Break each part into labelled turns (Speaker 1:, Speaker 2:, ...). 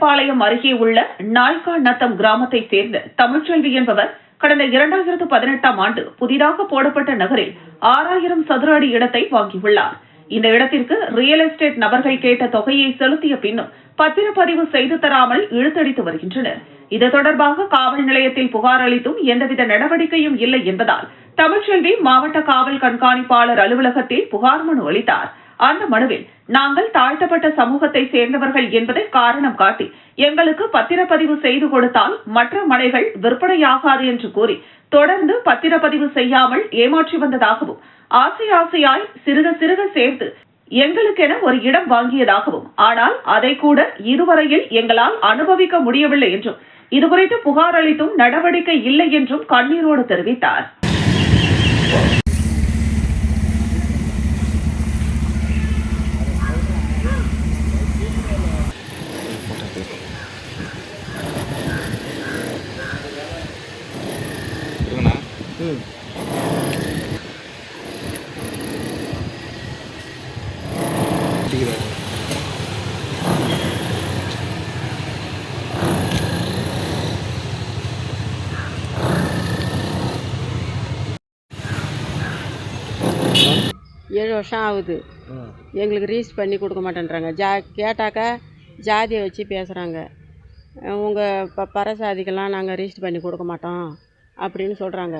Speaker 1: மேலப்பாளையம் அருகே உள்ள நாய்கா நத்தம் கிராமத்தைச் சேர்ந்த தமிழ்ச்செல்வி என்பவர் கடந்த 2018ஆம் ஆண்டு புதிதாக போடப்பட்ட நகரில் 6000 சதுர அடி இடத்தை வாங்கியுள்ளார். இந்த இடத்திற்கு ரியல் எஸ்டேட் நபர்கள் கேட்ட தொகையை செலுத்திய பின்னும் பத்திரப்பதிவு செய்து தராமல் இழுத்தடித்து வருகின்றனர். இது தொடர்பாக காவல் நிலையத்தில் புகார் அளித்தும் எந்தவித நடவடிக்கையும் இல்லை என்பதால் தமிழ்ச்செல்வி மாவட்ட காவல் கண்காணிப்பாளர் அலுவலகத்தில் புகார் மனு அளித்தார். அந்த மனுவில் நாங்கள் தாழ்த்தப்பட்ட சமூகத்தை சேர்ந்தவர்கள் என்பதை காரணம் காட்டி எங்களுக்கு பத்திரப்பதிவு செய்து கொடுத்தால் மற்ற மனைகள் விற்பனையாகாது என்று கூறி தொடர்ந்து பத்திரப்பதிவு செய்யாமல் ஏமாற்றி வந்ததாகவும் ஆசையாய் சிறுக சேர்த்து எங்களுக்கென ஒரு இடம் வாங்கியதாகவும் ஆனால் அதை கூட இதுவரையில் எங்களால் அனுபவிக்க முடியவில்லை என்றும் இதுகுறித்து புகார் அளித்தும் நடவடிக்கை இல்லை என்றும் கண்ணீரோடு தெரிவித்தார்.
Speaker 2: ஏழு வருஷம் ஆகுது. எங்களுக்கு ரீஸ் பண்ணி கொடுக்க மாட்டேன்றாங்க. கேட்டாக்கா ஜாதியை வச்சு பேசுகிறாங்க. உங்கள் பரசாதிக்கெல்லாம் நாங்கள் ரீஸ்ட் பண்ணி கொடுக்க மாட்டோம் அப்படின்னு சொல்கிறாங்க.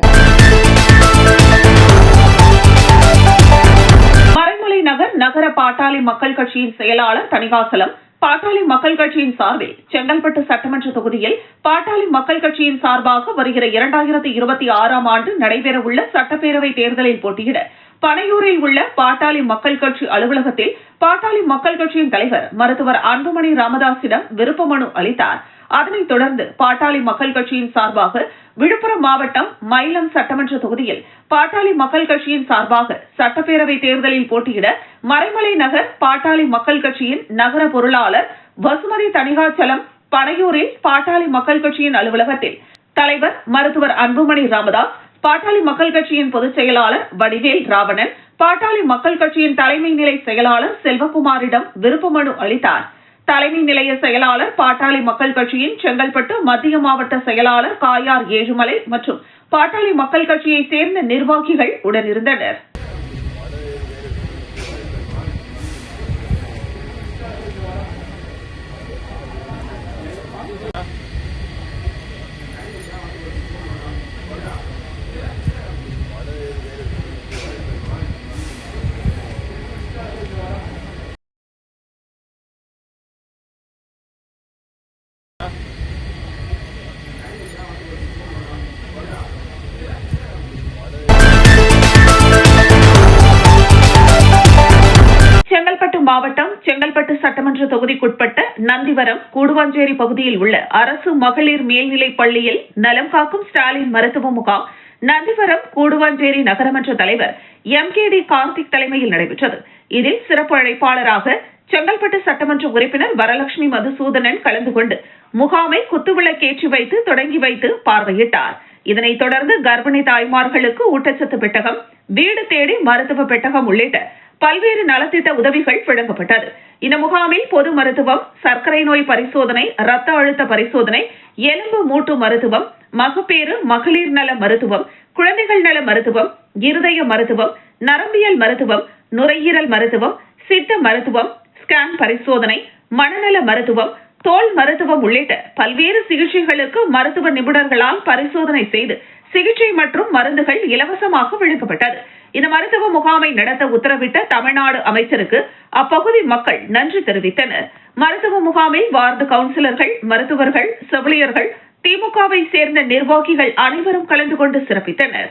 Speaker 1: மறைமலை நகர் நகர பாட்டாளி மக்கள் கட்சியின் செயலாளர் தணிகாசலம் பாட்டாளி மக்கள் கட்சியின் சார்பில் செங்கல்பட்டு சட்டமன்ற தொகுதியில் பாட்டாளி மக்கள் கட்சியின் சார்பாக வருகிற 2026ஆம் ஆண்டு நடைபெறவுள்ள சட்டப்பேரவை தேர்தலில் போட்டியிட பனையூரில் உள்ள பாட்டாளி மக்கள் கட்சி அலுவலகத்தில் பாட்டாளி மக்கள் கட்சியின் தலைவர் மருத்துவர் அன்புமணி ராமதாசிடம் விருப்ப மனு அளித்தார். அதனைத் தொடர்ந்து பாட்டாளி மக்கள் கட்சியின் சார்பாக விழுப்புரம் மாவட்டம் மயிலம் சட்டமன்ற தொகுதியில் பாட்டாளி மக்கள் கட்சியின் சார்பாக சட்டப்பேரவை தேர்தலில் போட்டியிட மறைமலை நகர் பாட்டாளி மக்கள் கட்சியின் நகர பொருளாளர் வசுமதி தணிகாச்சலம் பனையூரில் பாட்டாளி மக்கள் கட்சியின் அலுவலகத்தில் தலைவர் மருத்துவர் அன்புமணி ராமதாஸ் பாட்டாளி மக்கள் கட்சியின் பொதுச் செயலாளர் வடிவேல் ராவணன் பாட்டாளி மக்கள் கட்சியின் தலைமை நிலை செயலாளர் செல்வகுமாரிடம் விருப்ப மனு அளித்தார். தலைமை நிலைய செயலாளர் பாட்டாளி மக்கள் கட்சியின் செங்கல்பட்டு மத்திய மாவட்ட செயலாளர் காயார் ஏழுமலை மற்றும் பாட்டாளி மக்கள் கட்சியை சேர்ந்த நிர்வாகிகள் உடனிருந்தனர். செங்கல்பட்டு மாவட்டம் செங்கல்பட்டு சட்டமன்ற தொகுதிக்குட்பட்ட நந்திவரம் கூடுவாஞ்சேரி பகுதியில் உள்ள அரசு மகளிர் மேல்நிலைப் பள்ளியில் நலம் காக்கும் ஸ்டாலின் மருத்துவ முகாம் நந்திவரம் கூடுவாஞ்சேரி நகரமன்ற தலைவர் MKD கார்த்திக் தலைமையில் நடைபெற்றது. இதில் சிறப்பு அழைப்பாளராக செங்கல்பட்டு சட்டமன்ற உறுப்பினர் வரலட்சுமி மதுசூதனன் கலந்து கொண்டு முகாமை குத்துவிளக்கேற்றி வைத்து தொடங்கி வைத்து பார்வையிட்டார். இதனைத் தொடர்ந்து கர்ப்பிணி தாய்மார்களுக்கு ஊட்டச்சத்து பெட்டகம், வீடு தேடி மருத்துவ பெட்டகம் உள்ளிட்ட பல்வேறு நலத்திட்ட உதவிகள் வழங்கப்பட்டது. இந்த முகாமில் பொது மருத்துவம், சர்க்கரை நோய் பரிசோதனை, இரத்த அழுத்த பரிசோதனை, எலும்பு மூட்டு மருத்துவம், மகப்பேறு மகளிர் நல மருத்துவம், குழந்தைகள் நல மருத்துவம், இருதய மருத்துவம், நரம்பியல் மருத்துவம், நுரையீரல் மருத்துவம், சித்த மருத்துவம், ஸ்கேன் பரிசோதனை, மனநல மருத்துவம், தோல் மருத்துவம் உள்ளிட்ட பல்வேறு சிகிச்சைகளுக்கு மருத்துவ நிபுணர்களால் பரிசோதனை செய்து சிகிச்சை மற்றும் மருந்துகள் இலவசமாக வழங்கப்பட்டது. இந்த மருத்துவ முகாமை நடத்த உத்தரவிட்ட தமிழ்நாடு அமைச்சருக்கு அப்பகுதி மக்கள் நன்றி தெரிவித்தனர். மருத்துவ முகாமில் வார்டு கவுன்சிலர்கள், மருத்துவர்கள், செவிலியர்கள், திமுகவை சேர்ந்த நிர்வாகிகள் அனைவரும் கலந்து கொண்டு சிறப்பித்தனர்.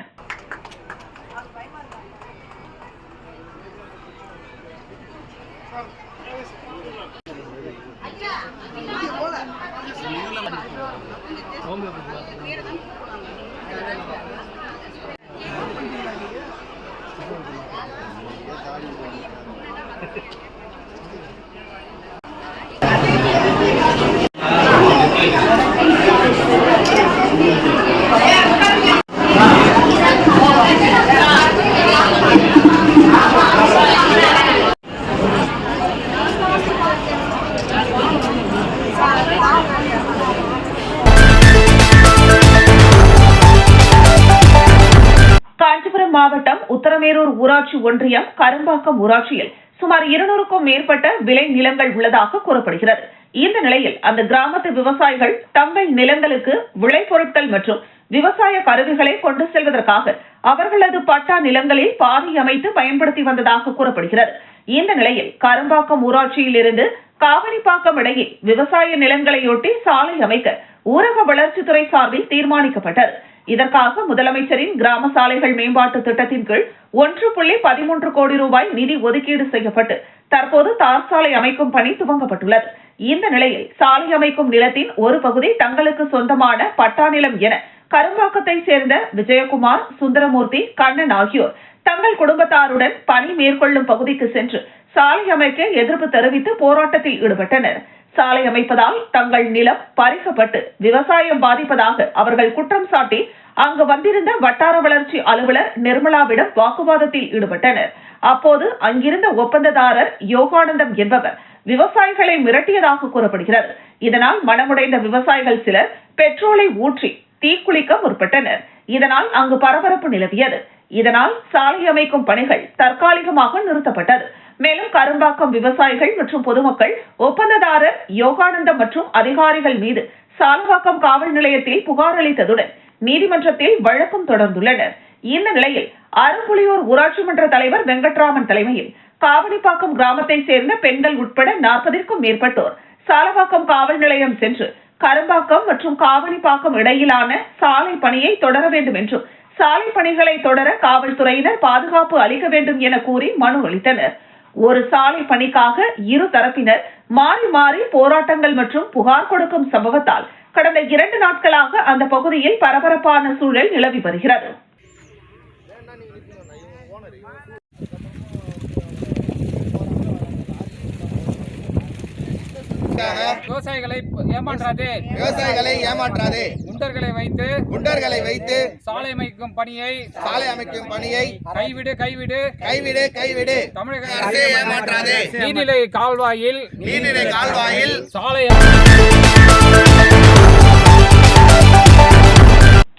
Speaker 1: திருப்பேரூர் ஊராட்சி ஒன்றியம் கரும்பாக்கம் ஊராட்சியில் சுமார் 200க்கும் மேற்பட்ட விளை நிலங்கள் உள்ளதாக கூறப்படுகிறது. இந்த நிலையில் அந்த கிராமத்து விவசாயிகள் தங்கள் நிலங்களுக்கு விளைபொருட்கள் மற்றும் விவசாய கருவிகளை கொண்டு செல்வதற்காக அவர்களது பட்டா நிலங்களில் பாதை அமைத்து பயன்படுத்தி வந்ததாக கூறப்படுகிறது. இந்த நிலையில் கரும்பாக்கம் ஊராட்சியில் இருந்து காவனிப்பாக்கம் இடையே விவசாய நிலங்களையொட்டி சாலை அமைக்க ஊரக வளர்ச்சித்துறை சார்பில் தீர்மானிக்கப்பட்டது. இதற்காக முதலமைச்சரின் கிராம சாலைகள் மேம்பாட்டு திட்டத்தின் கீழ் 1.13 கோடி ரூபாய் நிதி ஒதுக்கீடு செய்யப்பட்டு தற்போது தார் சாலை அமைக்கும் பணி துவங்கப்பட்டுள்ளது. இந்த நிலையில் சாலை அமைக்கும் நிலத்தின் ஒரு பகுதி தங்களுக்கு சொந்தமான பட்டா நிலம் என கரும்பாக்கத்தை சேர்ந்த விஜயகுமார், சுந்தரமூர்த்தி, கண்ணன் ஆகியோர் தங்கள் குடும்பத்தாருடன் பணி மேற்கொள்ளும் பகுதிக்கு சென்று சாலை அமைக்க எதிர்ப்பு தெரிவித்து போராட்டத்தில் ஈடுபட்டனர். சாலை அமைப்பதால் தங்கள் நிலம் பறிக்கப்பட்டு விவசாயம் பாதிப்பதாக அவர்கள் குற்றம் சாட்டி அங்கு வந்திருந்த வட்டார வளர்ச்சி அலுவலர் நிர்மலாவிடம் வாக்குவாதத்தில் ஈடுபட்டனர். அப்போது அங்கிருந்த ஒப்பந்ததாரர் யோகானந்தம் என்பவர் விவசாயிகளை மிரட்டியதாக கூறப்படுகிறது. இதனால் மனமுடைந்த விவசாயிகள் சிலர் பெட்ரோலை ஊற்றி தீக்குளிக்க முற்பட்டனர். இதனால் அங்கு பரபரப்பு நிலவியது. இதனால் சாலை அமைக்கும் பணிகள் தற்காலிகமாக நிறுத்தப்பட்டது. மேலும் கரும்பாக்கம் விவசாயிகள் மற்றும் பொதுமக்கள் ஒப்பந்ததாரர் யோகானந்தம் மற்றும் அதிகாரிகள் மீது சாலவாக்கம் காவல் நிலையத்தில் புகார் அளித்ததுடன் நீதிமன்றத்தில் வழக்கும் தொடர்ந்துள்ளனர். இந்த நிலையில் அரும்புலியூர் ஊராட்சி மன்ற தலைவர் வெங்கட்ராமன் தலைமையில் காவனிப்பாக்கம் கிராமத்தை சேர்ந்த பெண்கள் உட்பட 40க்கும் மேற்பட்டோர் சாலவாக்கம் காவல் நிலையம் சென்று கரும்பாக்கம் மற்றும் காவனிப்பாக்கம் இடையிலான சாலை பணியை தொடர வேண்டும் என்றும் சாலை பணிகளை தொடர காவல்துறையினர் பாதுகாப்பு அளிக்க வேண்டும் என கூறி மனு அளித்தனர். ஒரு சாலை பணிக்காக இரு தரப்பினர் மாறி மாறி போராட்டங்கள் மற்றும் புகார் கொடுக்கும் சம்பவத்தால் கடந்த 2 நாட்களாக அந்த பகுதியில் பரபரப்பான சூழல் நிலவி வருகிறது.
Speaker 3: விவசாயிகளை ஏமாற்றாதே
Speaker 4: குண்டர்களை வைத்து
Speaker 3: சாலை அமைக்கும் பணியை
Speaker 4: கைவிடு
Speaker 3: தமிழக
Speaker 4: அரசே ஏமாற்றாதே.
Speaker 3: நீர்நிலை கால்வாயில் சாலை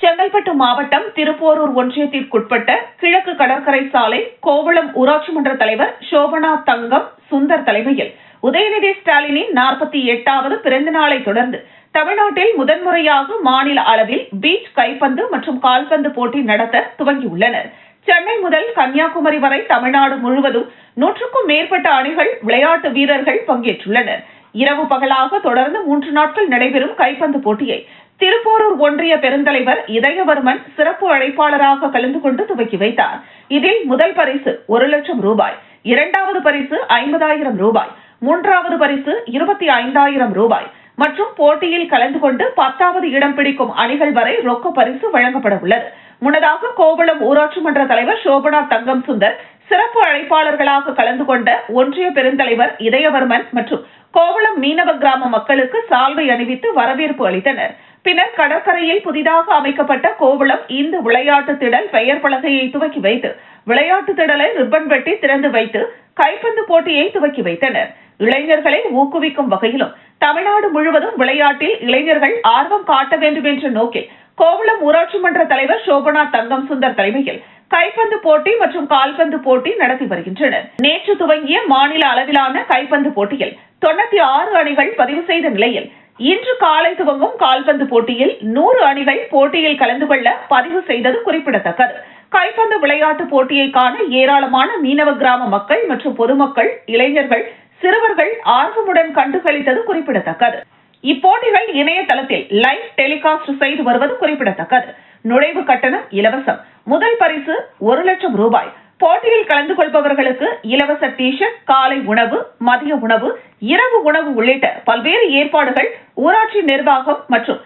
Speaker 1: செங்கல்பட்டு மாவட்டம் திருப்போரூர் ஒன்றியத்திற்குட்பட்ட கிழக்கு கடற்கரை சாலை கோவளம் ஊராட்சி மன்ற தலைவர் சோபனா தங்கம் சுந்தர் தலைமையில் உதயநிதி ஸ்டாலினின் 48வது பிறந்த நாளை தொடர்ந்து தமிழ்நாட்டில் முதன்முறையாக மாநில அளவில் பீச் கைப்பந்து மற்றும் கால்பந்து போட்டி நடத்த துவங்கியுள்ளனர். சென்னை முதல் கன்னியாகுமரி வரை தமிழ்நாடு முழுவதும் 100க்கும் மேற்பட்ட அணிகள் விளையாட்டு வீரர்கள் பங்கேற்றுள்ளனர். இரவு பகலாக தொடர்ந்து 3 நாட்கள் நடைபெறும் கைப்பந்து போட்டியை திருப்போரூர் ஒன்றிய பெருந்தலைவர் இதயவர்மன் சிறப்பு அழைப்பாளராக கலந்து கொண்டு துவக்கி வைத்தார். இதில் முதல் பரிசு 1 லட்சம் ரூபாய், 2வது பரிசு 50,000 ரூபாய், 3வது பரிசு 25,000 ரூபாய் மற்றும் போட்டியில் கலந்து கொண்டு 10வது இடம் பிடிக்கும் அணிகள் வரை ரொக்க பரிசு வழங்கப்பட உள்ளது. முன்னதாக கோவளம் ஊராட்சி மன்ற தலைவர் சோபனா தங்கம் சுந்தர் சிறப்பு அழைப்பாளர்களாக கலந்து கொண்ட ஒன்றிய பெருந்தலைவர் இதயவர்மன் மற்றும் கோவளம் மீனவ கிராம மக்களுக்கு சால்வை அணிவித்து வரவேற்பு அளித்தனர். பின்னர் கடற்கரையில் புதிதாக அமைக்கப்பட்ட கோவளம் இந்து விளையாட்டு திடல் பெயர் பலகையை துவக்கி வைத்து விளையாட்டு திடலை ரிப்பன் வெட்டி திறந்து வைத்து கைப்பந்து போட்டியை துவக்கி வைத்தனர். இளைஞர்களை ஊக்குவிக்கும் வகையிலும் தமிழ்நாடு முழுவதும் விளையாட்டில் இளைஞர்கள் ஆர்வம் காட்ட வேண்டும் என்ற நோக்கில் கோவளம் ஊராட்சி மன்ற தலைவர் சோபனா தங்கம் சுந்தர் தலைமையில் கைப்பந்து போட்டி மற்றும் கால்பந்து போட்டி நடத்தி வருகின்றனர். நேற்று துவங்கிய மாநில அளவிலான கைப்பந்து போட்டியில் 96 அணிகள் பதிவு செய்த நிலையில் இன்று காலை துவங்கும் கால்பந்து போட்டியில் 100 அணிகள் போட்டியில் கலந்து கொள்ள பதிவு செய்தது குறிப்பிடத்தக்கது. கைப்பந்து விளையாட்டு போட்டியை காண ஏராளமான மீனவ கிராம மக்கள் மற்றும் பொதுமக்கள், இளைஞர்கள், சிறுவர்கள் ஆர்வமுடன் கண்டுகளித்தது குறிப்பிடத்தக்கது. இப்போட்டிகள் இணையதளத்தில் லைவ் டெலிகாஸ்ட் செய்து வருவது குறிப்பிடத்தக்கது. நுழைவு கட்டணம் இலவசம். முதல் பரிசு 1 லட்சம் ரூபாய். போட்டியில் கலந்து கொள்பவர்களுக்கு இலவச டி-ஷர்ட், காலை உணவு, மதிய உணவு, இரவு உணவு உள்ளிட்ட பல்வேறு ஏற்பாடுகள் ஊராட்சி நிர்வாகம் மற்றும்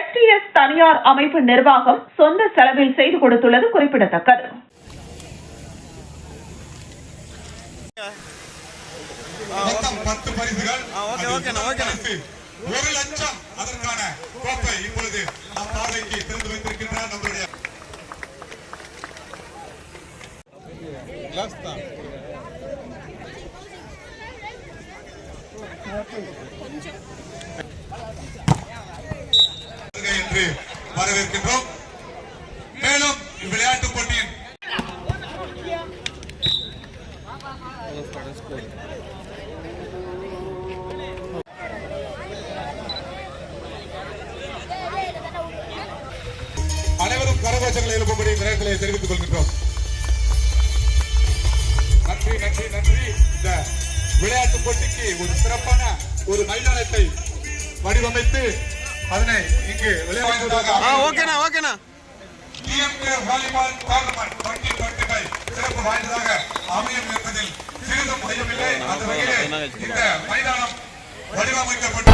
Speaker 1: STS தனியார் அமைப்பு நிர்வாகம் சொந்த செலவில் செய்து கொடுத்துள்ளது குறிப்பிடத்தக்கது.
Speaker 5: மொத்தம் 10 பரிசுகள். 1 லட்சம் அதற்கான கோப்பை இப்பொழுது நம் பார்வைக்கு திறந்து வைத்திருக்கின்றார் நம்முடைய என்று வரவேற்கின்றோம். மேலும் விளையாட்டு போட்டியின் அனைவரும் கரகோஷங்களை எழுப்பும்படி நேரங்களை தெரிவித்துக் கொள்கின்றோம். நன்றி நன்றி நன்றி. இந்த விளையாட்டு போட்டிக்கு ஒரு சிறப்பான ஒரு மைதானத்தை வடிவமைத்து அதனை இங்கு விளையாடுவதாக வாலிபால் டோர்னமெண்ட் 2025 சிறப்பு வாய்ந்ததாக அமையும் என்பதில் சிறிதும் ஐயமில்லை. அந்த வகையிலே இந்த மைதானம் வடிவமைக்கப்பட்டு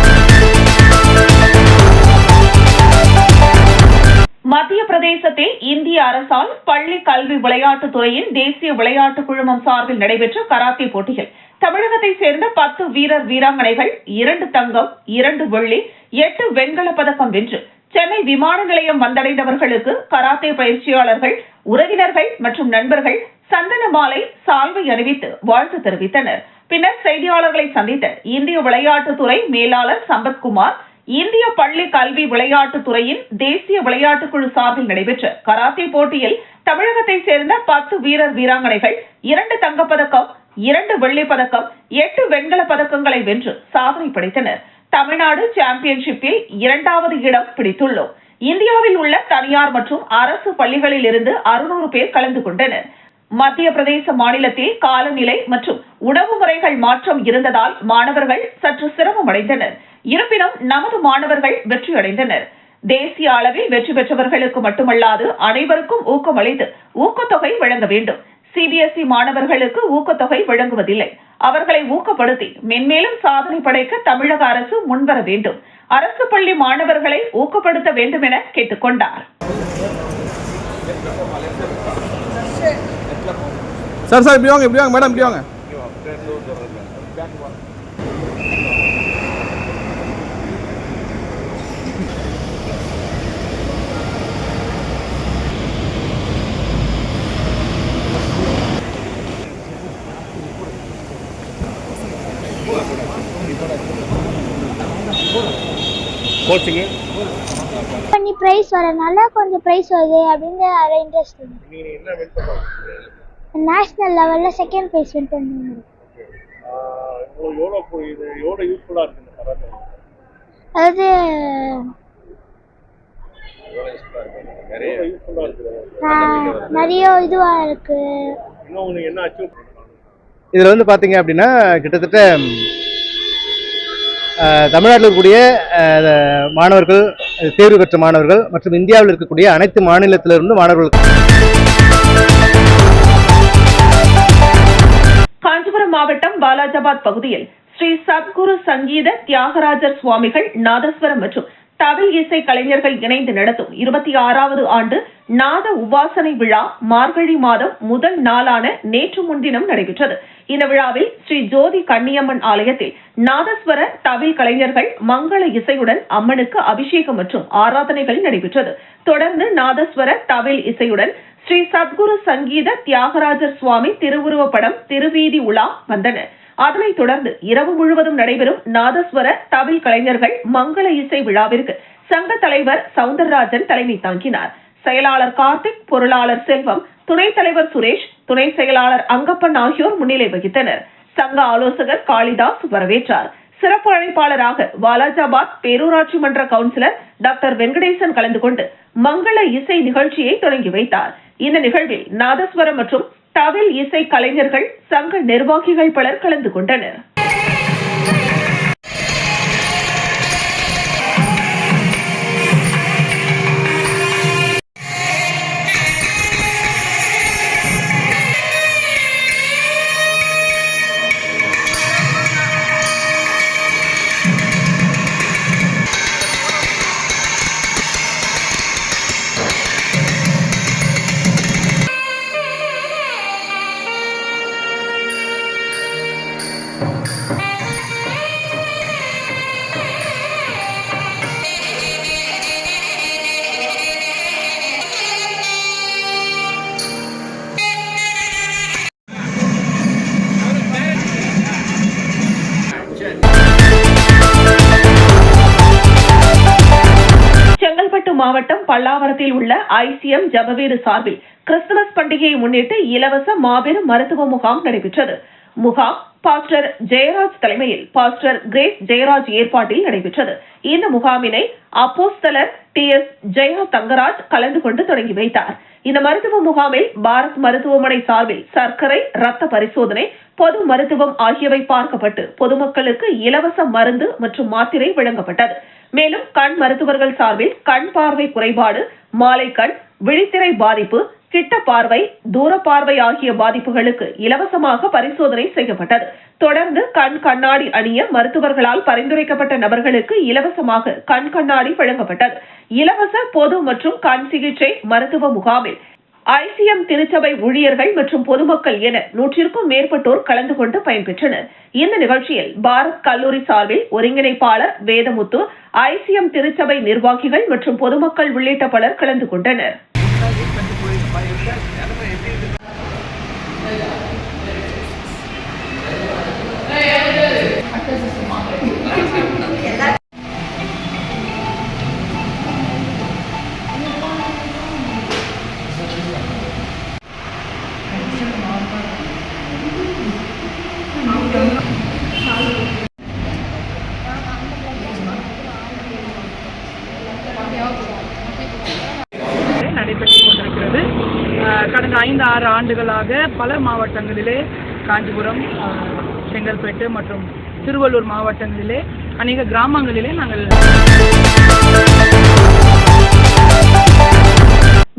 Speaker 1: மத்திய பிரதேசத்தில் இந்திய அரசால் பள்ளி கல்வி விளையாட்டுத் துறையின் தேசிய விளையாட்டு குழுமம் சார்பில் நடைபெற்ற கராத்தே போட்டியில் தமிழகத்தைச் சேர்ந்த 10 வீரர் வீராங்கனைகள் 2 தங்கம் 2 வெள்ளி 8 வெண்கலப் பதக்கம் வென்று சென்னை விமான நிலையம் வந்தடைந்தவர்களுக்கு கராத்தே பயிற்சியாளர்கள், உறவினர்கள் மற்றும் நண்பர்கள் சந்தன மாலை, சால்வை அணிவித்து வாழ்த்து தெரிவித்தனர். பின்னர் செய்தியாளர்களை சந்தித்த இந்திய விளையாட்டுத்துறை மேலாளர் சம்பத்குமார், இந்திய பள்ளி கல்வி விளையாட்டுத் துறையின் தேசிய விளையாட்டுக் குழு சார்பில் நடைபெற்ற கராத்தே போட்டியில் தமிழகத்தைச் சேர்ந்த 10 வீரர் வீராங்கனைகள் 2 தங்கப்பதக்கம், 2 வெள்ளிப் பதக்கம், 8 வெண்கலப் பதக்கங்களை வென்று சாதனை படைத்தனர். தமிழ்நாடு சாம்பியன்ஷிப்பில் 2வது இடம் பிடித்துள்ளோம். இந்தியாவில் உள்ள தனியார் மற்றும் அரசு பள்ளிகளில் இருந்து 600 பேர் கலந்து கொண்டனர். மத்திய பிரதேச மாநிலத்தில் காலநிலை மற்றும் உணவு முறைகள் மாற்றம் இருந்ததால் மாணவர்கள் சற்று சிரமம் அடைந்தனர். இருப்பினும் நமது மாணவர்கள் வெற்றியடைந்தனர். தேசிய அளவில் வெற்றி பெற்றவர்களுக்கு மட்டுமல்லாது அனைவருக்கும் ஊக்கமளித்து ஊக்கத்தொகை வழங்க வேண்டும். சிபிஎஸ்இ மாணவர்களுக்கு ஊக்கத்தொகை வழங்குவதில்லை. அவர்களை ஊக்கப்படுத்தி மென்மேலும் சாதனை படைக்க தமிழக அரசு முன்வர வேண்டும். அரசு பள்ளி மாணவர்களை ஊக்கப்படுத்த வேண்டும் என கேட்டுக் கொண்டார்.
Speaker 6: சார் இப்படி வாங்க மேடம், இப்படி வாங்க.
Speaker 7: கோச்சிங்கு
Speaker 8: பண்ணி ப்ரைஸ் வரனால கொஞ்சம் ப்ரைஸ் வருது அப்படின்னு அதில் இன்ட்ரெஸ்ட். நேஷ்னல் லெவலில் செகண்ட் ப்ரைஸ் வின் பண்ணி. அதாவது நிறைய இதுவாக இருக்கு.
Speaker 7: இதில் வந்து பார்த்தீங்க அப்படின்னா கிட்டத்தட்ட தமிழ்நாட்டில் இருக்கக்கூடிய மாணவர்கள், தேர்வு பெற்ற மாணவர்கள் மற்றும் இந்தியாவில் இருக்கக்கூடிய அனைத்து மாநிலத்திலிருந்து மாணவர்கள்.
Speaker 1: காஞ்சிபுரம் மாவட்டம் பாலாஜாபாத் பகுதியில் ஸ்ரீ சத்குரு சங்கீத தியாகராஜர் சுவாமிகள் நாதஸ்வரம் மற்றும் தவில் இசை கலைஞர்கள் இணைந்து நடத்தும் 26வது ஆண்டு நாத உபாசனை விழா மார்கழி மாதம் முதல் நாளான நேற்று முன்தினம் நடைபெற்றது. இந்த விழாவில் ஸ்ரீ ஜோதி கன்னியம்மன் ஆலயத்தில் நாதஸ்வர தவில் கலைஞர்கள் மங்கள இசையுடன் அம்மனுக்கு அபிஷேகம் மற்றும் ஆராதனைகள் நடைபெற்றது. தொடர்ந்து நாதஸ்வர தவில் இசையுடன் ஸ்ரீ சத்குரு சங்கீத தியாகராஜர் சுவாமி திருவுருவப்படம் திருவீதி உலா வந்தனர். அதனைத் தொடர்ந்து இரவு முழுவதும் நடைபெறும் நாதஸ்வர தவில் கலைஞர்கள் மங்கள இசை விழாவிற்கு சங்க தலைவர் சவுந்தரராஜன் தலைமை தாங்கினார். செயலாளர் கார்த்திக், பொருளாளர் செல்வம், துணைத் தலைவர் சுரேஷ், துணை செயலாளர் அங்கப்பன் ஆகியோர் முன்னிலை வகித்தனர். சங்க ஆலோசகர் காளிதாஸ் வரவேற்றார். சிறப்பு அழைப்பாளராக வாலாஜாபாத் பேரூராட்சி மன்ற கவுன்சிலர் டாக்டர் வெங்கடேசன் கலந்து கொண்டு மங்கள இசை நிகழ்ச்சியை தொடங்கி வைத்தார். இந்த நிகழ்வில் நாதஸ்வரம் மற்றும் தவில் இசை கலைஞர்கள் சங்க நிர்வாகிகள் பலர் கலந்து கொண்டனர். மாவட்டம் பல்லாவரத்தில் உள்ள ஐசிஎம் ஜபவீடு சார்பில் கிறிஸ்துமஸ் பண்டிகையை முன்னிட்டு இலவச மாபெரும் மருத்துவ முகாம் நடைபெற்றது. முகாம் பாஸ்டர் ஜெயராஜ் தலைமையில் பாஸ்டர் கிரேஸ் ஜெயராஜ் ஏற்பாட்டில் நடைபெற்றது. இந்த முகாமினை அப்போஸ்தலர் TS ஜெயா தங்கராஜ் கலந்து கொண்டு தொடங்கி வைத்தார். இந்த மருத்துவ முகாமில் பாரத் மருத்துவமனை சார்பில் சர்க்கரை, ரத்த பரிசோதனை, பொது மருத்துவம் ஆகியவை பார்க்கப்பட்டு பொதுமக்களுக்கு இலவச மருந்து மற்றும் மாத்திரை வழங்கப்பட்டது. மேலும் கண் மருத்துவர்கள் சார்பில் கண் பார்வை குறைபாடு, மாலை கண், விழித்திரை பாதிப்பு, கிட்ட பார்வை, தூர பார்வை ஆகிய பாதிப்புகளுக்கு இலவசமாக பரிசோதனை செய்யப்பட்டது. தொடர்ந்து கண் கண்ணாடி அணிய மருத்துவர்களால் பரிந்துரைக்கப்பட்ட நபர்களுக்கு இலவசமாக கண் கண்ணாடி வழங்கப்பட்டது. இலவச பொது மற்றும் கண் சிகிச்சை மருத்துவ முகாமில் ICM திருச்சபை ஊழியர்கள் மற்றும் பொதுமக்கள் என 100க்கும் மேற்பட்டோர் கலந்து கொண்டு பயன்பெற்றனர். இந்த நிகழ்ச்சியில் பாரத் கல்லூரி சார்பில் ஒருங்கிணைப்பாளர் வேதமுத்து, ICM திருச்சபை நிர்வாகிகள் மற்றும் பொதுமக்கள் உள்ளிட்ட பலர் கலந்து கொண்டனர்.
Speaker 9: நடைபெற்றுக் கொண்டிருக்கிறது. கடந்த 5-6 ஆண்டுகளாக பல மாவட்டங்களிலே, காஞ்சிபுரம், செங்கல்பட்டு மற்றும் திருவள்ளூர் மாவட்டங்களிலே, அநேக கிராமங்களிலே நாங்கள்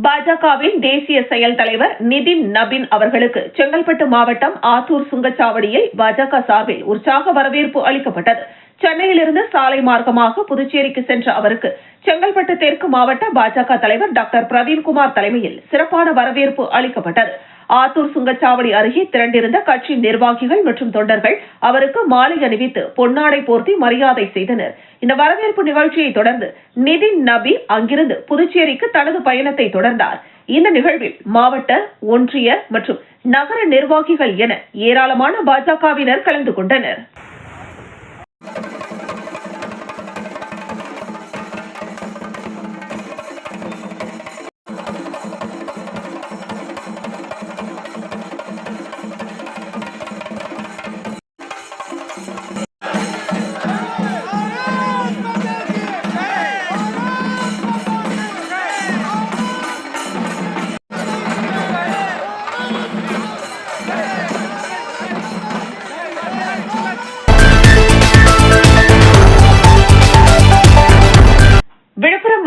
Speaker 1: பாஜகவின் தேசிய செயல் தலைவர் நிதின் நபின் அவர்களுக்கு செங்கல்பட்டு மாவட்டம் ஆத்தூர் சுங்கச்சாவடியில் பாஜக சார்பில் உற்சாக வரவேற்பு அளிக்கப்பட்டது. சென்னையிலிருந்து சாலை மார்க்கமாக புதுச்சேரிக்கு சென்ற அவருக்கு செங்கல்பட்டு தெற்கு மாவட்ட பாஜக தலைவர் டாக்டர் பிரவீன்குமார் தலைமையில் சிறப்பான வரவேற்பு அளிக்கப்பட்டது. ஆத்தூர் சுங்கச்சாவடி அருகே திரண்டிருந்த கட்சி நிர்வாகிகள் மற்றும் தொண்டர்கள் அவருக்கு மாலை அணிவித்து பொன்னாடை போர்த்தி மரியாதை செய்தனர். இந்த வரவேற்பு நிகழ்ச்சியை தொடர்ந்து நிதின் நபி அங்கிருந்து புதுச்சேரிக்கு தனது பயணத்தை தொடர்ந்தார். இந்த நிகழ்வில் மாவட்ட, ஒன்றிய மற்றும் நகர நிர்வாகிகள் என ஏராளமான பாஜகவினர் கலந்து கொண்டனர்.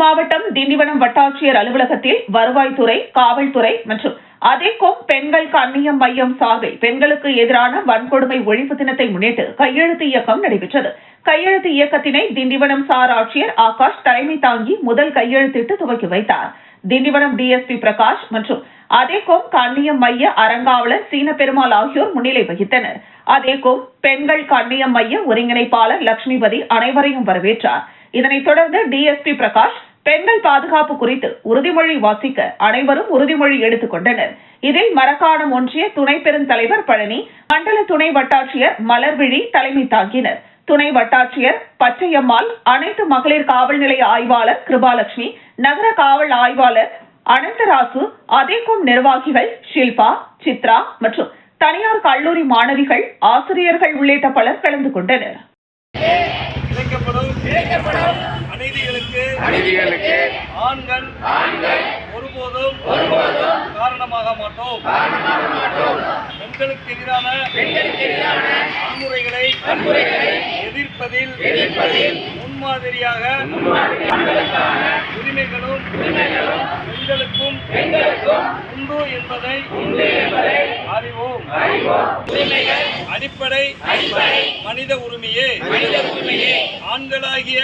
Speaker 1: மாவட்டம் திண்டிவனம் வட்டாட்சியர் அலுவலகத்தில் வருவாய்த்துறை, காவல்துறை மற்றும் அதேகோம் பெண்கள் கண்ணியம் மையம் சார்பில் பெண்களுக்கு எதிரான வன்கொடுமை ஒழிப்பு தினத்தை முன்னிட்டு கையெழுத்து இயக்கம் நடைபெற்றது. கையெழுத்து இயக்கத்தினை திண்டிவனம் சார் ஆட்சியர் ஆகாஷ் தலைமை தாங்கி முதல் கையெழுத்திட்டு துவக்கி வைத்தார். திண்டிவனம் DSP பிரகாஷ் மற்றும் அதேகோம் கண்ணியம் மைய அறங்காவலர் சீனபெருமாள் ஆகியோர் முன்னிலை வகித்தனர். அதேகோம் பெண்கள் கண்ணியம் மைய ஒருங்கிணைப்பாளர் லட்சுமிபதி அனைவரையும் வரவேற்றார். இதனைத் தொடர்ந்து DSP பிரகாஷ் பெண்கள் பாதுகாப்பு குறித்து உறுதிமொழி வாசிக்க அனைவரும் உறுதிமொழி எடுத்துக் கொண்டனர். இதில் மரக்காணம் ஒன்றிய துணை பெருந்தலைவர் பழனி, மண்டல துணை வட்டாட்சியர் மலர்விழி தலைமை தாங்கினர். துணை வட்டாட்சியர் பச்சையம்மாள், அனைத்து மகளிர் காவல் நிலைய ஆய்வாளர் கிருபாலட்சுமி, நகர காவல் ஆய்வாளர் அனந்தராசு, அதேகோம் நிர்வாகிகள் ஷில்பா, சித்ரா மற்றும் தனியார் கல்லூரி மாணவிகள், ஆசிரியர்கள் உள்ளிட்ட பலர் கலந்து கொண்டனர்.
Speaker 10: அநீதிகளுக்கு ஆண்கள் ஒருபோதும் காரணமாக மாட்டோம். பெண்களுக்கு எதிரான வன்முறைகளை எதிர்ப்பதில் முன்மாதிரியாக உரிமைகளும் பெண்களுக்கும் உண்டு என்பதை அறிவோம். அடிப்படை மனித உரிமையே ஆண்களாகிய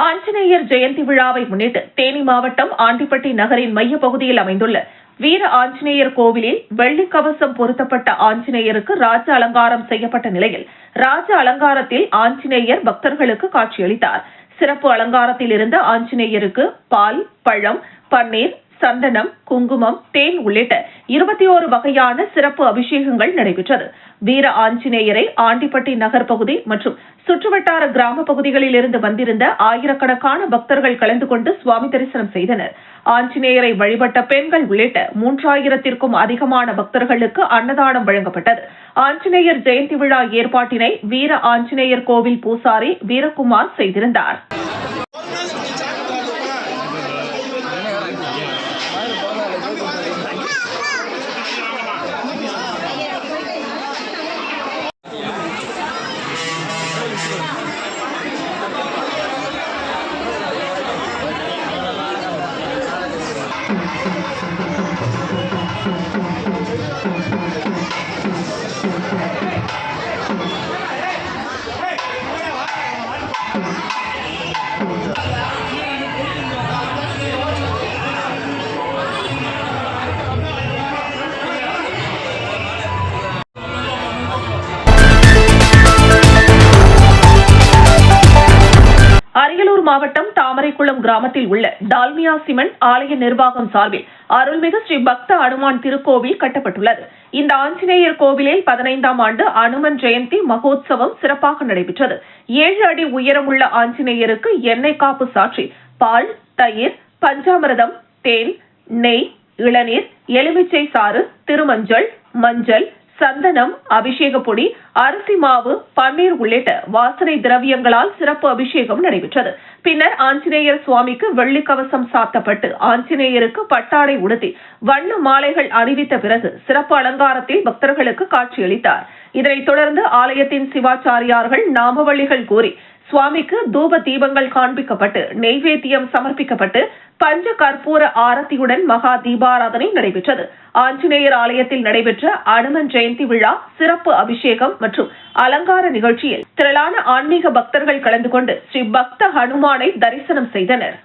Speaker 1: ஆஞ்சநேயர் ஜெயந்தி விழாவை முன்னிட்டு தேனி மாவட்டம் ஆண்டிப்பட்டி நகரின் மையப்பகுதியில் அமைந்துள்ள வீர ஆஞ்சநேயர் கோவிலில் வெள்ளி கவசம் பொருத்தப்பட்ட ஆஞ்சநேயருக்கு ராஜ அலங்காரம் செய்யப்பட்ட நிலையில் ராஜ அலங்காரத்தில் ஆஞ்சநேயர் பக்தர்களுக்கு காட்சியளித்தார். சிறப்பு அலங்காரத்தில் இருந்த ஆஞ்சநேயருக்கு பால், பழம், பன்னீர், சந்தனம், குங்குமம், தேன் உள்ளிட்ட 21 வகையான சிறப்பு அபிஷேகங்கள் நடைபெற்றது. வீர ஆஞ்சநேயரை ஆண்டிப்பட்டி நகர் பகுதி மற்றும் சுற்றுவட்டார கிராம பகுதிகளில் இருந்து வந்திருந்த ஆயிரக்கணக்கான பக்தர்கள் கலந்து கொண்டு சுவாமி தரிசனம் செய்தனர். ஆஞ்சநேயரை வழிபட்ட பெண்கள் உள்ளிட்ட 3000த்திற்கும் அதிகமான பக்தர்களுக்கு அன்னதானம் வழங்கப்பட்டது. ஆஞ்சநேயர் ஜெயந்தி விழா ஏற்பாட்டினை வீர ஆஞ்சநேயர் கோவில் பூசாரி வீரகுமார் செய்திருந்தார். அரியலூர் மாவட்டம் தாமரைக்குளம் கிராமத்தில் உள்ள டால்மியா சிமெண்ட் ஆலய நிர்வாகம் சார்பில் அருள்மிகு ஸ்ரீ பக்த அனுமான் திருக்கோவில் கட்டப்பட்டுள்ளது. இந்த ஆஞ்சநேயர் கோவிலில் 15ஆம் ஆண்டு அனுமன் ஜெயந்தி மகோத்சவம் சிறப்பாக நடைபெற்றது. 7 அடி உயரமுள்ள ஆஞ்சநேயருக்கு எண்ணெய் காப்பு சாற்றி பால், தயிர், பஞ்சாமிர்தம், தேன், நெய், இளநீர், எலுமிச்சை சாறு, திருமஞ்சள், மஞ்சள், சந்தனம், அபிஷேக பொடி, அரிசி மாவு, பன்னீர் உள்ளிட்ட வாசனை திரவியங்களால் சிறப்பு அபிஷேகம் நடைபெற்றது. பின்னர் ஆஞ்சநேயர் சுவாமிக்கு வெள்ளி கவசம் சாத்தப்பட்டு ஆஞ்சநேயருக்கு பட்டாடை உடுத்தி வண்ண மாலைகள் அணிவித்த பிறகு சிறப்பு அலங்காரத்தில் பக்தர்களுக்கு காட்சியளித்தார். இதனைத் தொடர்ந்து ஆலயத்தின் சிவாச்சாரியார்கள் நாமவள்ளிகள் கூறி சுவாமிக்கு தூப தீபங்கள் காண்பிக்கப்பட்டு நெய்வேத்தியம் சமர்ப்பிக்கப்பட்டு பஞ்ச கற்பூர ஆரத்தியுடன் மகா தீபாராதனை நடைபெற்றது. ஆஞ்சநேயர் ஆலயத்தில் நடைபெற்ற அனுமன் ஜெயந்தி விழா சிறப்பு அபிஷேகம் மற்றும் அலங்கார நிகழ்ச்சியில் திரளான ஆன்மீக பக்தர்கள் கலந்து கொண்டு ஸ்ரீ பக்த ஹனுமானை தரிசனம் செய்தனர்.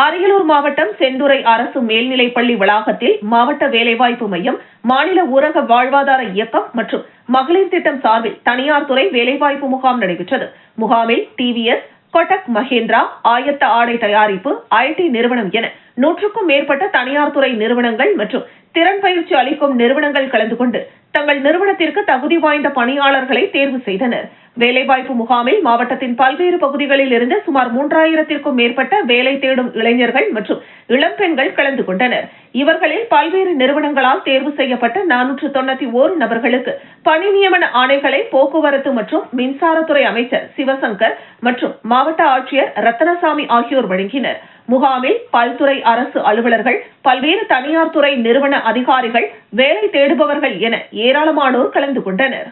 Speaker 1: அரியலூர் மாவட்டம் செந்துறை அரசு மேல்நிலைப்பள்ளி வளாகத்தில் மாவட்ட வேலைவாய்ப்பு மையம், மாநில ஊரக வாழ்வாதார இயக்கம் மற்றும் மகளிர் திட்டம் சார்பில் தனியார் துறை வேலைவாய்ப்பு முகாம் நடைபெற்றது. முகாமில் டிவிஎஸ், கொட்டக் மஹேந்திரா, ஆயத்த ஆடை தயாரிப்பு, ஐடி நிறுவனம் என 100க்கும் மேற்பட்ட தனியார் துறை நிறுவனங்கள் மற்றும் திறன் பயிற்சி அளிக்கும் நிறுவனங்கள் கலந்து கொண்டு தங்கள் நிறுவனத்திற்கு தகுதி வாய்ந்த பணியாளர்களை தேர்வு செய்தனர். வேலைவாய்ப்பு முகாமில் மாவட்டத்தின் பல்வேறு பகுதிகளில் இருந்து சுமார் 3000த்திற்கும் மேற்பட்ட வேலை தேடும் இளைஞர்கள் மற்றும் இளம்பெண்கள் கலந்து கொண்டனர். இவர்களில் பல்வேறு நிறுவனங்களால் தேர்வு செய்யப்பட்ட 491 நபர்களுக்கு பணி நியமன ஆணைகளை போக்குவரத்து மற்றும் மின்சாரத்துறை அமைச்சர் சிவசங்கர் மற்றும் மாவட்ட ஆட்சியர் ரத்தனசாமி ஆகியோர் வழங்கினர். முகாமில் பல்துறை அரசு அலுவலர்கள், பல்வேறு தனியார் துறை நிறுவன அதிகாரிகள், வேலை தேடுபவர்கள் என ஏராளமானோர் கலந்து கொண்டனர்.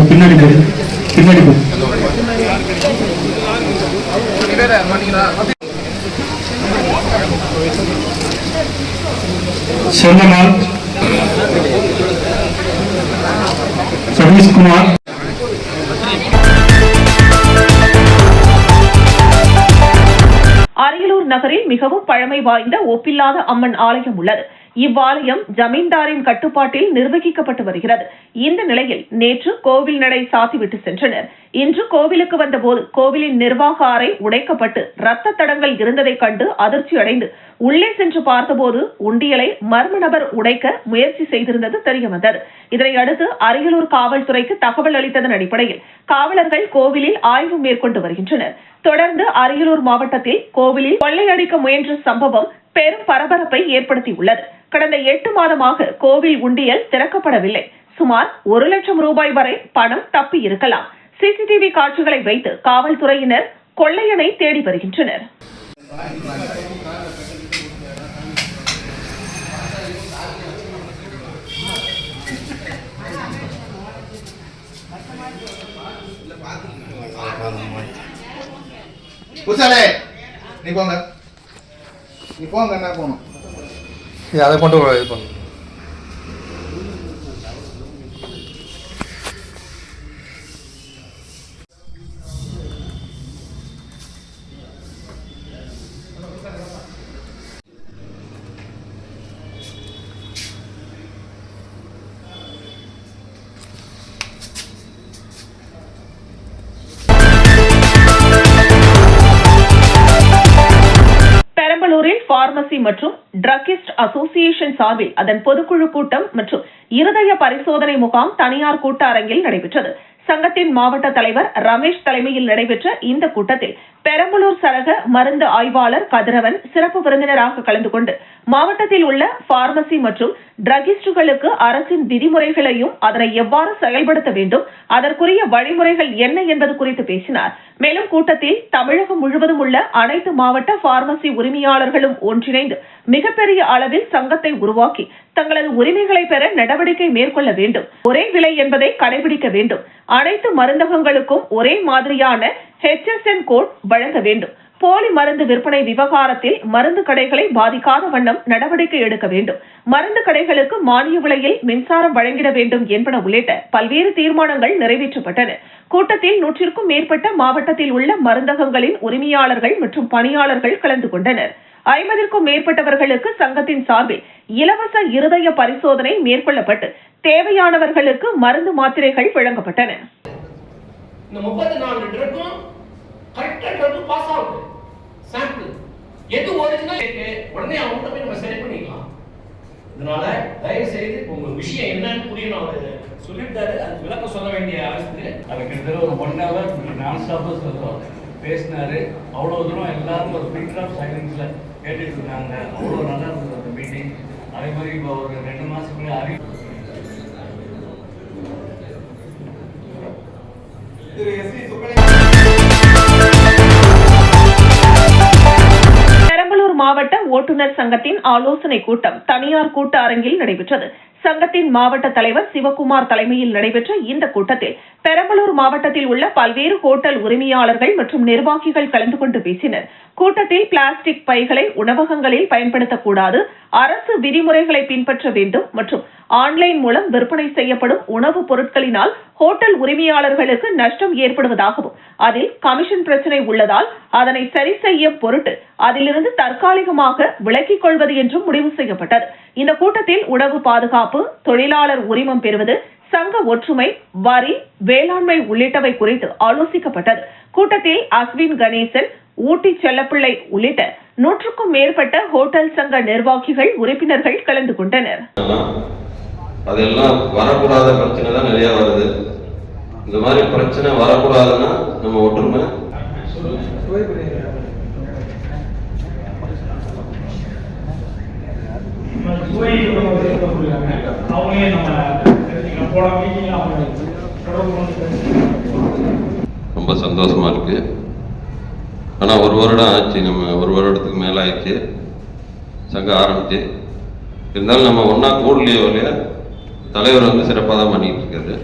Speaker 11: பின்னாடி செல்லமால், சதீஷ்குமார்,
Speaker 1: அரியலூர் நகரில் மிகவும் பழமை வாய்ந்த ஒப்பில்லாத அம்மன் ஆலயம் உள்ளது. இவ்வாலயம் ஜமீன்தாரின் கட்டுப்பாட்டில் நிர்வகிக்கப்பட்டு வருகிறது. இந்த நிலையில் நேற்று கோவில் நடை சாத்திவிட்டு சென்றனர். இன்று கோவிலுக்கு வந்தபோது கோவிலின் நிர்வாக அறை உடைக்கப்பட்டு ரத்த தடங்கள் இருந்ததை கண்டு அதிர்ச்சி அடைந்து உள்ளே சென்று பார்த்தபோது உண்டியலை மர்ம நபர் உடைக்க முயற்சி செய்திருந்தது தெரியவந்தது. இதனையடுத்து அரியலூர் காவல்துறைக்கு தகவல் அளித்ததன் அடிப்படையில் காவலர்கள் கோவிலில் ஆய்வு மேற்கொண்டு வருகின்றனர். தொடர்ந்து அரியலூர் மாவட்டத்தில் கோவிலில் கொள்ளையடிக்க முயன்ற சம்பவம் பெரும் பரபரப்பை ஏற்படுத்தியுள்ளது. கடந்த 8 மாதமாக கோவில் உண்டியல் திறக்கப்படவில்லை. சுமார் 1 லட்சம் ரூபாய் வரை பணம் தப்பி இருக்கலாம். சிசிடிவி காட்சிகளை வைத்து காவல்துறையினர் கொள்ளையனை தேடி வருகின்றனர்.
Speaker 6: நீ போங்க என்ன போகணும் அதை கொண்டு இது பண்ணு.
Speaker 1: பார்மசி மற்றும் ட்ரக்கிஸ்ட் அசோசியேஷன் சார்பில் அதன் பொதுக்குழு கூட்டம் மற்றும் இருதய பரிசோதனை முகாம் தனியார் கூட்ட அரங்கில் நடைபெற்றது. சங்கத்தின் மாவட்ட தலைவர் ரமேஷ் தலைமையில் நடைபெற்ற இந்த கூட்டத்தில் பெரம்பலூர் சரக மருந்து ஆய்வாளர் கதிரவன் சிறப்பு விருந்தினராக கலந்து கொண்டு மாவட்டத்தில் உள்ள பார்மசி மற்றும் டிரகிஸ்டுகளுக்கு அரசின் விதிமுறைகளையும் அதனை எவ்வாறு செயல்படுத்த வேண்டும், அதற்குரிய வழிமுறைகள் என்ன என்பது குறித்து பேசினார். மேலும் கூட்டத்தில் தமிழகம் முழுவதும் உள்ள அனைத்து மாவட்ட பார்மசி உரிமையாளர்களும் ஒன்றிணைந்து மிகப்பெரிய அளவில் சங்கத்தை உருவாக்கி தங்களது உரிமைகளை பெற நடவடிக்கை மேற்கொள்ள வேண்டும். ஒரே விலை என்பதை கடைபிடிக்க வேண்டும். அனைத்து மருந்தகங்களுக்கும் ஒரே மாதிரியான HSN கோட் வழங்க வேண்டும். போலி மருந்து விற்பனை விவகாரத்தில் மருந்து கடைகளை பாதிக்காத வண்ணம் நடவடிக்கை எடுக்க வேண்டும். மருந்து கடைகளுக்கு மானிய விலையில் மின்சாரம் வழங்கிட வேண்டும் என்பன உள்ளிட்ட பல்வேறு தீர்மானங்கள் நிறைவேற்றப்பட்டன. கூட்டத்தில் 100க்கும் மேற்பட்ட மாவட்டத்தில் உள்ள மருந்தகங்களின் உரிமையாளர்கள் மற்றும் பணியாளர்கள் கலந்து கொண்டனர். 50க்கும் மேற்பட்டவர்களுக்கு சங்கத்தின் சார்பில் இலவச இருதய பரிசோதனை மேற்கொள்ளப்பட்டு தேவையானவர்களுக்கு மருந்து மாத்திரைகள் வழங்கப்பட்டன.
Speaker 11: இந்த 34 ட்ரக்கும் கரெக்டா ட்ரக் பாஸ் ஆகுது. சாம்பிள் எது ஒரிஜினல் உடனே அவங்க போய் நம்ம செலக்ட் பண்ணிக்கலாம். இதனால தயவு செய்து உங்க விஷயம் என்னன்னு புரியணும். அவரு சொல்லிட்டாரு, அது விளக்கம் சொல்ல வேண்டிய அவசியம்.
Speaker 10: அது கிட்டத்தட்ட ஒரு 1 hour நான் ஸ்டாப்பா சொல்றோம் பேசினாரு. அவ்வளவு தூரம் எல்லாரும் ஒரு பிரிண்ட் ஆஃப் சைலன்ஸ்ல கேட்டுட்டு இருந்தாங்க. அவ்வளவு நல்லா இருந்தது அந்த மீட்டிங். அதே மாதிரி இப்போ ஒரு 2 மாசத்துக்குள்ள அறிவு
Speaker 1: பெரம்பலூர் மாவட்ட ஓட்டுநர் சங்கத்தின் ஆலோசனை கூட்டம் தனியார் கூட்ட அரங்கில் நடைபெற்றது. சங்கத்தின் மாவட்ட தலைவர் சிவகுமார் தலைமையில் நடைபெற்ற இந்த கூட்டத்தில் பெரம்பலூர் மாவட்டத்தில் உள்ள பல்வேறு ஹோட்டல் உரிமையாளர்கள் மற்றும் நிர்வாகிகள் கலந்து கொண்டு பேசினர். கூட்டத்தில் பிளாஸ்டிக் பைகளை உணவகங்களில் பயன்படுத்தக்கூடாது, அரசு விதிமுறைகளை பின்பற்ற வேண்டும் மற்றும் ஆன்லைன் மூலம் விற்பனை செய்யப்படும் உணவுப் பொருட்களினால் ஹோட்டல் உரிமையாளர்களுக்கு நஷ்டம் ஏற்படுவதாகவும் அதில் கமிஷன் பிரச்சனை உள்ளதால் அதனை சரி செய்ய பொருட்டு அதிலிருந்து தற்காலிகமாக விலக்கிக் கொள்வது என்றும் முடிவு செய்யப்பட்டது. இந்த கூட்டத்தில் உணவு பாதுகாப்பு, தொழிலாளர் உரிமம் பெறுவது, சங்க ஒற்றுமை, வரி, வேளாண்மை உள்ளிட்டவை குறித்து ஆலோசிக்கப்பட்டது. கூட்டத்தில் அஸ்வின் கணேசன், ஊட்டி செல்லப்பிள்ளை உள்ளிட்ட 100க்கும் மேற்பட்ட ஹோட்டல் சங்க நிர்வாகிகள் உறுப்பினர்கள் கலந்து கொண்டனர்.
Speaker 12: அதெல்லாம் வரக்கூடாத பிரச்சனை தான் நிறைய வருது. இந்த மாதிரி பிரச்சனை வரக்கூடாதுன்னா நம்ம ஒற்றுமை ரொம்ப சந்தோஷமா இருக்கு. ஆனா 1 வருடம் ஆச்சு, நம்ம 1 வருடத்துக்கு மேல ஆயிடுச்சு சங்கம் ஆரம்பிச்சு. இருந்தாலும் நம்ம ஒன்னா கூடலையோ இல்லையா தலைவர் வந்து சிறப்பாக தான் பண்ணிட்டு இருக்காரு.